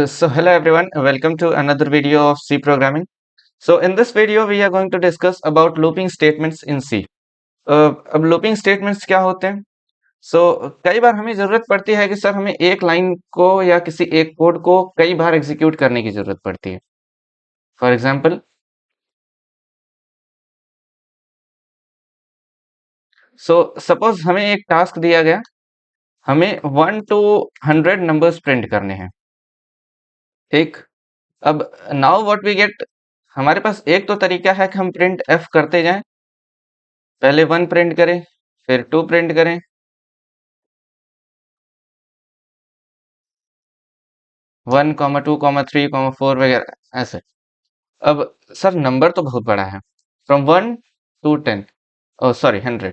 So hello everyone, welcome to another video of C programming. So in this video we are going to discuss about looping statements in C. अब looping statements क्या होते हैं? So कई बार हमें जरूरत पड़ती है कि सर हमें एक लाइन को या किसी एक कोड को कई बार एग्जीक्यूट करने की जरूरत पड़ती है. फॉर एग्जाम्पल, सपोज हमें एक टास्क दिया गया, हमें 1 to 100 नंबर्स प्रिंट करने हैं. ठीक. अब नाउ व्हाट वी गेट, हमारे पास एक तो तरीका है कि हम प्रिंट एफ करते जाएं. पहले 1 प्रिंट करें, फिर 2 प्रिंट करें, 1, 2, 3, 4 वगैरह ऐसे. अब सर नंबर तो बहुत बड़ा है, फ्रॉम 1 to 10, सॉरी 100.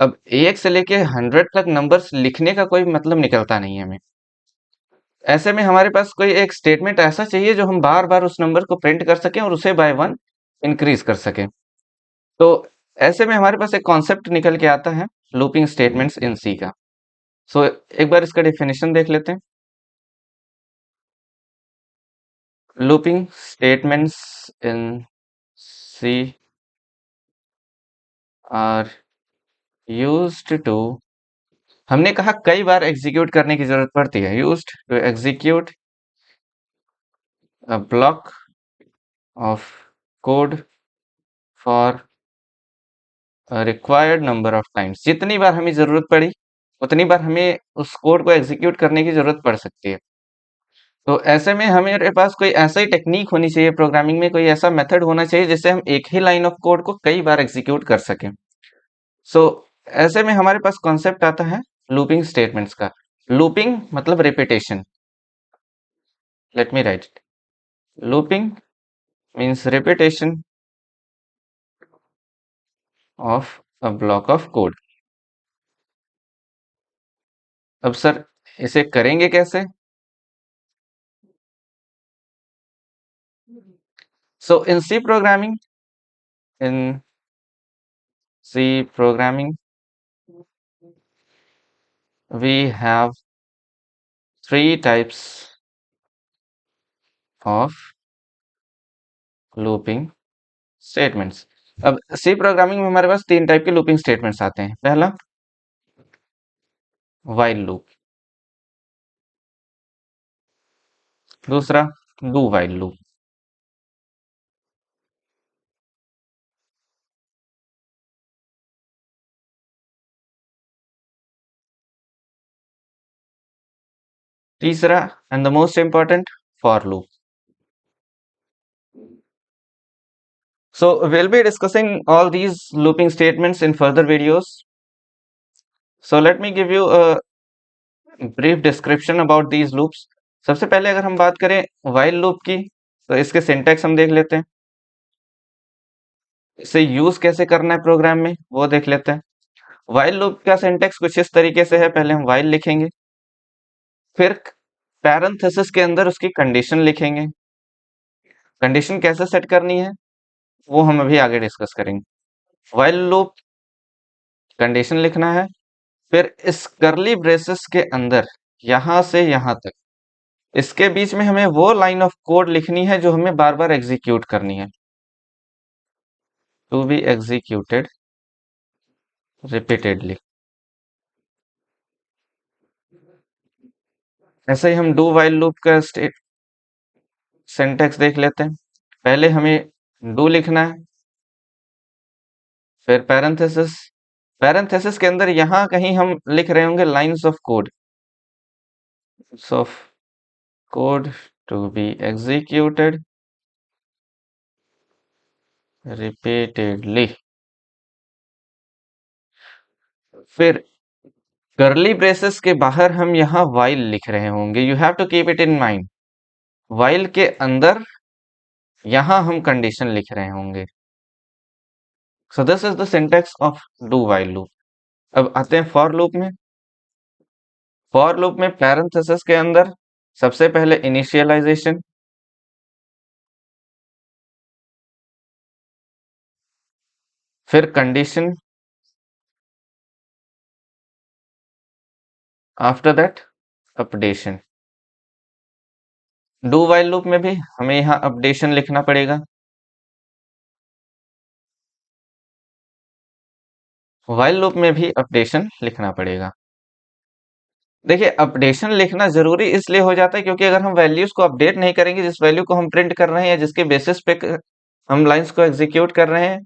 अब 1 से लेके 100 तक नंबर्स लिखने का कोई मतलब निकलता नहीं है हमें. ऐसे में हमारे पास कोई एक स्टेटमेंट ऐसा चाहिए जो हम बार बार उस नंबर को प्रिंट कर सकें और उसे बाय 1 इंक्रीज कर सकें. तो ऐसे में हमारे पास एक कॉन्सेप्ट निकल के आता है लूपिंग स्टेटमेंट्स इन सी का. सो एक बार इसका डेफिनेशन देख लेते हैं. Looping statements in C are used to, हमने कहा कई बार एग्जीक्यूट करने की जरूरत पड़ती है. Used to execute a block of code for required number of times. जितनी बार हमें जरूरत पड़ी उतनी बार हमें उस कोड को एग्जीक्यूट करने की जरूरत पड़ सकती है. तो ऐसे में हमारे पास कोई ऐसा ही टेक्निक होनी चाहिए, प्रोग्रामिंग में कोई ऐसा मेथड होना चाहिए जिससे हम एक ही लाइन ऑफ कोड को कई बार एग्जीक्यूट कर सकें. सो ऐसे में हमारे पास कॉन्सेप्ट आता है लूपिंग स्टेटमेंट्स का. लूपिंग मतलब repetition. Let me write it. Looping means repetition of a block of code. अब सर इसे करेंगे कैसे? So in C programming, in C programming we have 3 types of looping statements. अब सी programming में हमारे पास 3 type के लूपिंग स्टेटमेंट्स आते हैं. पहला while लूप, दूसरा do while लूप, तीसरा and the most important for loop. So we'll be discussing all these looping statements in further videos. So let me give you a brief description about these loops. सबसे पहले अगर हम बात करें while loop की, तो इसके सिंटैक्स हम देख लेते हैं. इसे यूज कैसे करना है प्रोग्राम में वो देख लेते हैं. while loop का सिंटैक्स कुछ इस तरीके से है. पहले हम while लिखेंगे, फिर पैरेंथेसिस के अंदर उसकी कंडीशन लिखेंगे. कंडीशन कैसे सेट करनी है वो हम अभी आगे डिस्कस करेंगे. while लूप कंडीशन लिखना है, फिर इस करली ब्रेसेस के अंदर यहां से यहां तक इसके बीच में हमें वो लाइन ऑफ कोड लिखनी है जो हमें बार बार एग्जीक्यूट करनी है. To be executed repeatedly. ऐसे ही हम डू वाइल लूप का सिंटैक्स देख लेते हैं. पहले हमें डू लिखना है, फिर पैरेंथेसिस. पैरेंथेसिस के अंदर यहां कहीं हम लिख रहे होंगे lines of code, of code to be executed repeatedly. फिर करली ब्रेसेस के बाहर हम यहाँ वाइल लिख रहे होंगे. You have to keep it in mind. While के अंदर यहां हम कंडीशन लिख रहे होंगे. So this is the syntax of do while loop. अब आते हैं फॉर लूप में. फॉर लूप में पैरेंथेसिस के अंदर सबसे पहले इनिशियलाइजेशन, फिर condition, after that updation. Do while loop में भी हमें यहाँ अपडेशन लिखना पड़ेगा। वाइल लूप में भी अपडेशन लिखना पड़ेगा। देखिए अपडेशन लिखना जरूरी इसलिए हो जाता है क्योंकि अगर हम वैल्यूज को अपडेट नहीं करेंगे, जिस वैल्यू को हम प्रिंट कर रहे हैं या जिसके बेसिस पे हम लाइंस को एग्जीक्यूट कर रहे हैं,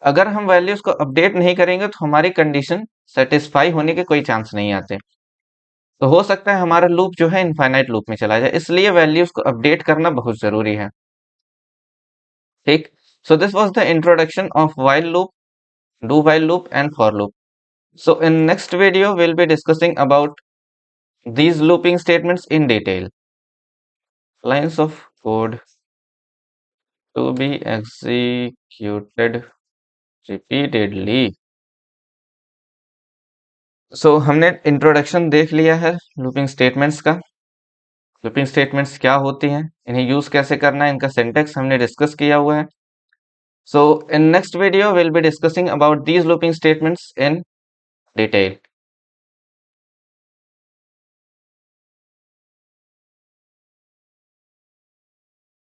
अगर हम वैल्यूज को अपडेट नहीं करेंगे तो हमारी कंडीशन सेटिस्फाई होने के कोई चांस नहीं आते। तो हो सकता है हमारा लूप जो है इनफाइनाइट लूप में चला जाए, इसलिए वैल्यूज को अपडेट करना बहुत जरूरी है। ठीक। So this was the introduction of while loop, do while loop and for loop. So in next video we'll be discussing about these looping statements in detail. Lines of code to be executed repeatedly. So हमने introduction देख लिया है looping statements का। Looping statements क्या होती हैं, इन्हें use कैसे करना है, इनका सिंटैक्स हमने डिस्कस किया हुआ है। So in next video we'll be discussing about these looping statements in detail.